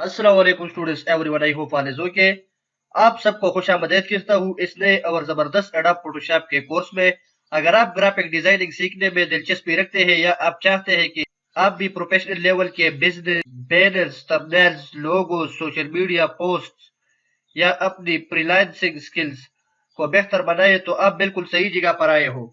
अस्सलाम वालेकुम students everyone, I hope all is okay. आप सबको खुश आमदीद कहता हूँ इस नए और जबरदस्त एडोब फोटोशॉप के कोर्स में। अगर आप ग्राफिक डिजाइनिंग सीखने में दिलचस्पी रखते हैं या आप चाहते हैं कि आप भी प्रोफेशनल लेवल के बिजनेस, बैनर्स, थंबनेल्स, लोगो, सोशल मीडिया पोस्ट या अपनी फ्रीलांसिंग स्किल्स को बेहतर बनाए, तो आप बिल्कुल सही जगह पर आए हो।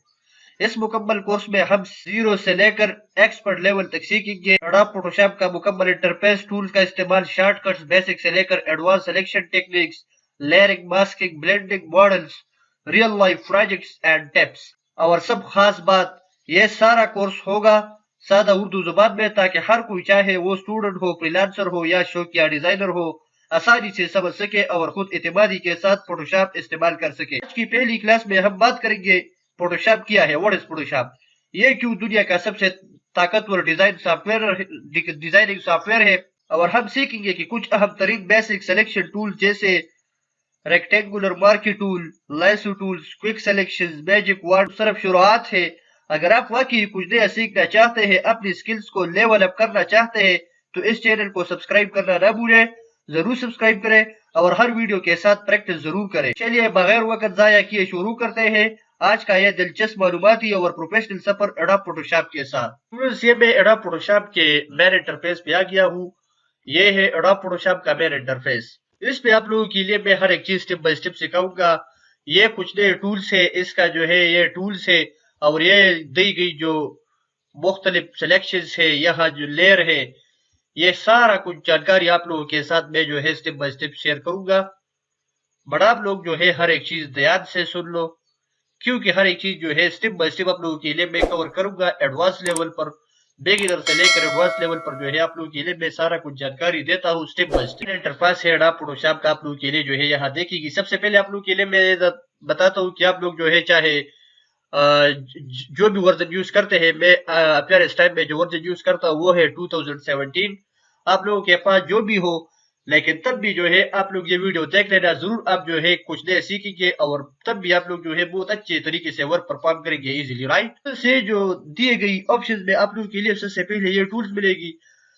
इस मुकम्मल कोर्स में हम जीरो से लेकर एक्सपर्ट लेवल तक सीखेंगे। एडोब फोटोशॉप का मुकम्मल इंटरफेस, टूल्स का इस्तेमाल, शॉर्टकट्स, बेसिक से लेकर advance selection techniques, layering, masking, blending, models, real life projects and tips. और सब खास बात, ये सारा कोर्स होगा सादा उर्दू जुबान में, ताकि हर कोई, चाहे वो स्टूडेंट हो, फ्रीलांसर हो या शौकिया डिजाइनर हो, आसानी से समझ सके और खुद एतमादी के साथ फोटोशॉप इस्तेमाल कर सके। आज की पहली क्लास में हम बात करेंगे फोटोशॉप क्या है, व्हाट इज फोटोशॉप। ये क्यों दुनिया का सबसे ताकतवर डिजाइनिंग सॉफ्टवेयर है। और हम सीखेंगे कि कुछ अहम तरीन बेसिक सिलेक्शन टूल जैसे rectangular marquee tool, lyso tools, quick selection, magic word सिर्फ शुरुआत है। अगर आप वाकई कुछ नया सीखना चाहते हैं, अपनी स्किल्स को लेवल अप करना चाहते हैं, तो इस चैनल को सब्सक्राइब करना ना भूलें। जरूर सब्सक्राइब करें और हर वीडियो के साथ प्रैक्टिस जरूर करें। चलिए बगैर वक्त जाया किए शुरू करते हैं आज का यह दिलचस्प मालूमाती और प्रोफेशनल सफर एडोब फोटोशॉप के साथ। स्टूडेंट्स, ये मैं एडोब फोटोशॉप के मेन इंटरफेस पे आ गया हूँ। ये है एडोब फोटोशॉप का मेन इंटरफेस। इस पे आप लोगों के लिए मैं हर एक चीज स्टेप बाय स्टेप सिखाऊंगा। ये कुछ नए टूल्स है, इसका जो है ये टूल्स है, और ये दी गई जो मुख्तलिफ सिलेक्शन है, यहाँ जो लेयर है, ये सारा कुछ जानकारी आप लोगों के साथ मैं जो है स्टेप बाय स्टेप शेयर करूंगा। बट आप लोग जो है हर एक चीज ध्यान से सुन लो, क्योंकि हर एक चीज जो है स्टेप बाय स्टेप आप लोगों के लिए मैं कवर करूंगा। एडवांस लेवल पर, बिगिनर से लेकर एडवांस लेवल पर जो है आप लोगों के लिए मैं सारा कुछ जानकारी देता हूँ स्टेप बाय स्टेप। इंटरफेस है एडोब फोटोशॉप का आप लोगों के लिए जो है यहाँ देखेगी। सबसे पहले आप लोगों के लिए मैं बताता हूँ कि आप लोग जो है चाहे जो भी वर्जन यूज करते हैं, मैं अपने इस टाइम में जो वर्जन यूज करता हूँ वो है 2017। आप लोगों के पास जो भी हो, लेकिन तब भी जो है आप लोग ये वीडियो देख लेना जरूर। आप जो है कुछ नए सीखेंगे और तब भी आप लोग जो है बहुत अच्छे तरीके से वर्क परफॉर्म करेंगे इजीली, राइट। से जो दिए गई ऑप्शंस में आप लोगों के लिए सबसे पहले ये टूल्स मिलेगी।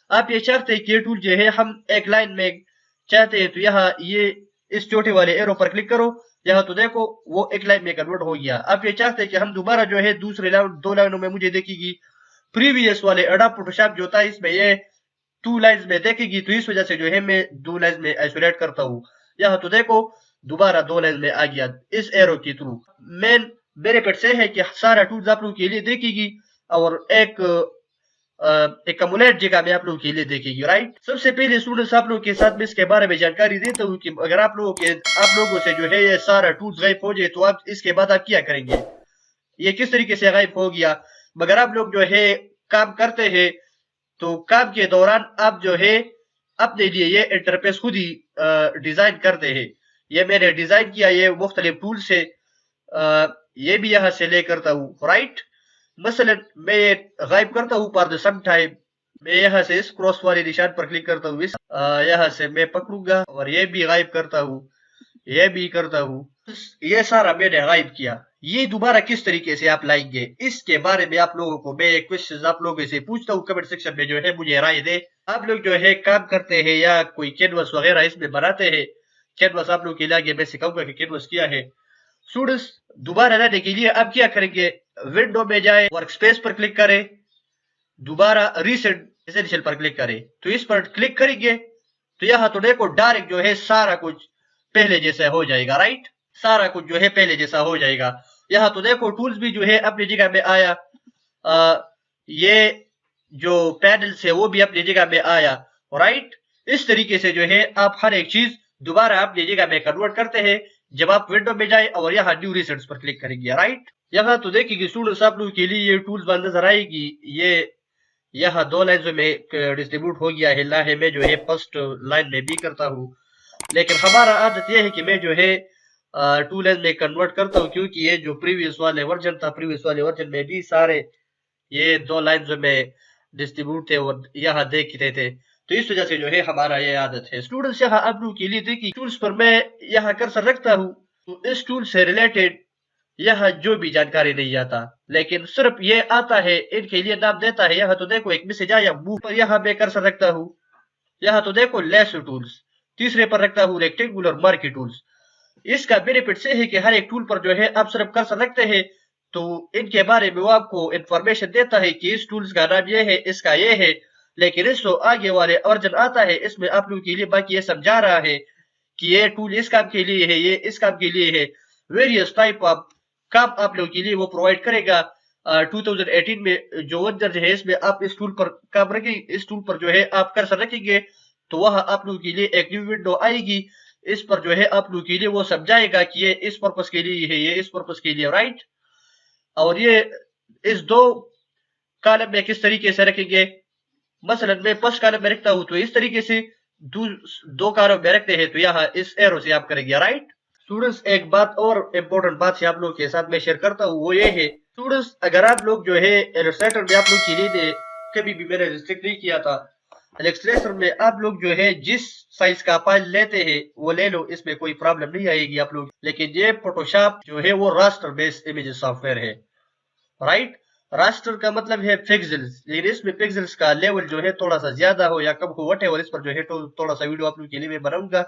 आप ये चाहते हैं कि ये टूल जो है हम एक लाइन में चाहते हैं, तो यहाँ ये इस छोटे वाले एरो पर क्लिक करो। यहाँ तो देखो वो एक लाइन में कन्वर्ट हो गया। आप ये चाहते हैं कि हम दोबारा जो है दूसरे लाइन, दो लाइनों में मुझे देखेगी। प्रीवियस वाले एडोब फोटोशॉप जो था इसमें ये टू लाइन्स में देखेगी, तो इस वजह से जो है मैं दो लाइन्स में आइसोलेट करता हूँ। यहाँ तो देखो दोबारा दो लाइन में आ गया इस एरो के थ्रू। मेन बेनिफिट से है कि सारा टूल्स आप लोगों के लिए देखेगी और एक कमुलेट जगह में आप लोगों के लिए देखेगी, राइट। सबसे पहले स्टूडेंट्स आप लोगों के साथ मैं इसके बारे में जानकारी देता हूँ कि अगर आप लोगों से जो है ये सारा टूल्स गायब हो जाए, तो आप इसके बाद आप क्या करेंगे, ये किस तरीके से गायब हो गया। मगर आप लोग जो है काम करते हैं, तो काम के दौरान आप जो है अपने लिए ये इंटरफेस खुद ही डिजाइन करते हैं। ये मैंने डिजाइन किया, ये मुख्तलिफ टूल से ये भी यहाँ से ले करता हूँ, राइट। मसलन मैं ये गायब करता हूँ फॉर द सम टाइम। मैं यहाँ से इस क्रॉस वाले निशान पर क्लिक करता हूँ, यहाँ से मैं पकड़ूंगा और ये भी गायब करता हूँ, ये भी करता हूँ। ये सारा मैंने गायब किया। ये दोबारा किस तरीके से आप लाएंगे, इसके बारे में आप लोगों को मैं क्वेश्चन आप लोगों से पूछता हूँ। कमेंट सेक्शन में जो है मुझे राय दे। आप लोग जो है काम करते हैं या कोई कैनवस वगैरह इसमें बनाते हैं, कैनवस आप लोग के लिए मैं सिखाऊंगा कि कैनवस क्या है। स्टूडेंट्स, दोबारा लाने के लिए आप क्या करेंगे, विंडो में जाए, वर्क स्पेस पर क्लिक करें, दोबारा रीसेंट एसेंशियल पर क्लिक करें। तो इस पर क्लिक करेंगे तो यहाँ तो देखो डायरेक्ट जो है सारा कुछ पहले जैसा हो जाएगा, राइट। सारा कुछ जो है पहले जैसा हो जाएगा। यहाँ तो देखो टूल्स भी जो है अपनी जगह में आया, ये जो पैनल्स है वो भी अपनी जगह में आया, राइट। इस तरीके से जो है आप हर एक चीज दोबारा अपनी जगह में कन्वर्ट करते हैं जब आप विंडो में जाए और यहाँ न्यू रिसेंट्स पर क्लिक करेंगे, राइट। यहाँ तो देखिए स्टूडेंट्स आप लोगों के लिए ये टूल्स बार नजर आएगी। ये यहाँ दो लाइन में डिस्ट्रीब्यूट हो गया है, लाहे में जो है फर्स्ट लाइन में भी करता हूँ, लेकिन हमारा आदत ये है कि मैं जो है टू लाइन में कन्वर्ट करता हूँ, क्योंकि ये जो प्रीवियस वाले वर्जन था, प्रीवियस वाले वर्जन में भी सारे ये दो लाइन में डिस्ट्रीब्यूट थे और यहाँ देखते थे, तो इस वजह से जो है हमारा ये आदत है। स्टूडेंट्स, यहाँ आप लोगों के लिए देखिए टूल्स पर मैं यहाँ कर्सर रखता हूँ, तो इस टूल से रिलेटेड यहाँ जो भी जानकारी नहीं आता, लेकिन सिर्फ ये आता है, इनके लिए नाम देता है। यहाँ तो देखो एक मैसेज आया मूव पर, यहाँ मैं कर्सर रखता हूँ, यहाँ तो देखो लेसो टूल्स, तीसरे पर रखता हूँ रेक्टेंगुलर मार्की टूल्स। इसका बेनिफिट से है कि हर एक टूल पर जो है आप सिर्फ कर्सर रखते हैं तो इनके बारे में वो आपको इंफॉर्मेशन देता है कि इस टूल्स का नाम ये है, इसका ये है। लेकिन इस तो आगे वाले वर्जन आता है, इसमें आप लोगों के लिए बाकी ये समझा रहा है कि ये टूल इस काम के लिए है, ये इस काम के लिए है। वेरियस टाइप ऑफ काम आप लोगों के लिए वो प्रोवाइड करेगा। 2018 में जो वर्जन है इसमें आप इस टूल पर काम रखेंगे, इस टूल पर जो है आप कर्सर रखेंगे तो वहां आप लोगों के लिए एक न्यू विंडो आएगी। इस पर जो है आप लोगों के लिए वो समझाएगा कि ये इस पर्पस के लिए है, ये इस पर्पस के लिए, राइट। और ये इस दो कॉलम में किस तरीके से रखेंगे, मसलन मैं फर्स्ट कॉलम में रखता हूं तो इस तरीके से, दो कॉलम में रखते हैं तो यहाँ इस एरो से आप करेंगे, राइट। स्टूडेंट्स एक बात और इम्पोर्टेंट बात से आप लोगों के साथ मैं शेयर करता हूँ, वो ये है स्टूडेंट्स, अगर आप लोग जो है इलस्ट्रेटर में आप लोग की लीड कभी भी मैंने रिस्ट्रिक्ट नहीं किया था। इलस्ट्रेटर में आप लोग जो है जिस साइज का फाइल लेते हैं वो ले लो, इसमें कोई प्रॉब्लम नहीं आएगी आप लोग। लेकिन ये फोटोशॉप जो है वो रास्टर बेस्ड इमेज सॉफ्टवेयर है, राइट। रास्टर का मतलब है पिक्सेल्स, लेकिन इसमें पिक्सेल्स का लेवल जो है थोड़ा सा ज्यादा हो या कम हो व्हाटएवर, इस पर जो है तो थोड़ा सा वीडियो आप लोग के लिए मैं बनाऊंगा।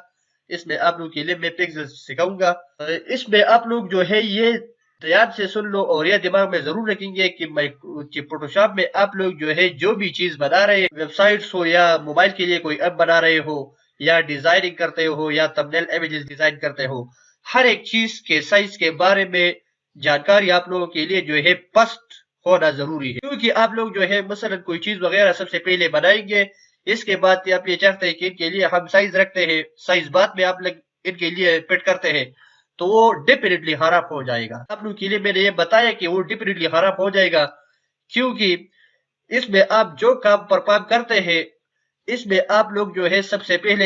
इसमें आप लोग के लिए मैं पिक्सेल्स सिखाऊंगा। इसमें आप लोग जो है ये ध्यान से सुन लो और ये दिमाग में जरूर रखेंगे कि फोटोशॉप में आप लोग जो है जो भी चीज बना रहे हैं, वेबसाइट्स हो या मोबाइल के लिए कोई ऐप बना रहे हो या डिजाइनिंग करते हो या थंबनेल इमेजेस डिजाइन करते हो, हर एक चीज के साइज के बारे में जानकारी आप लोगों के लिए जो है स्पष्ट होना जरूरी है। क्योंकि आप लोग जो है मसलन कोई चीज वगैरह सबसे पहले बनाएंगे, इसके बाद आप ये चाहते हैं कि इनके लिए हम साइज रखते हैं, साइज बाद में आप लोग इनके लिए फिट करते हैं, तो वो डेफिनेटली खराब हो जाएगा। आप लोग के लिए मैंने ये बताया कि वो डेफिनेटली खराब हो जाएगा, क्योंकि इसमें आप जो काम परफॉर्म करते हैं इसमें आप लोग जो है सबसे पहले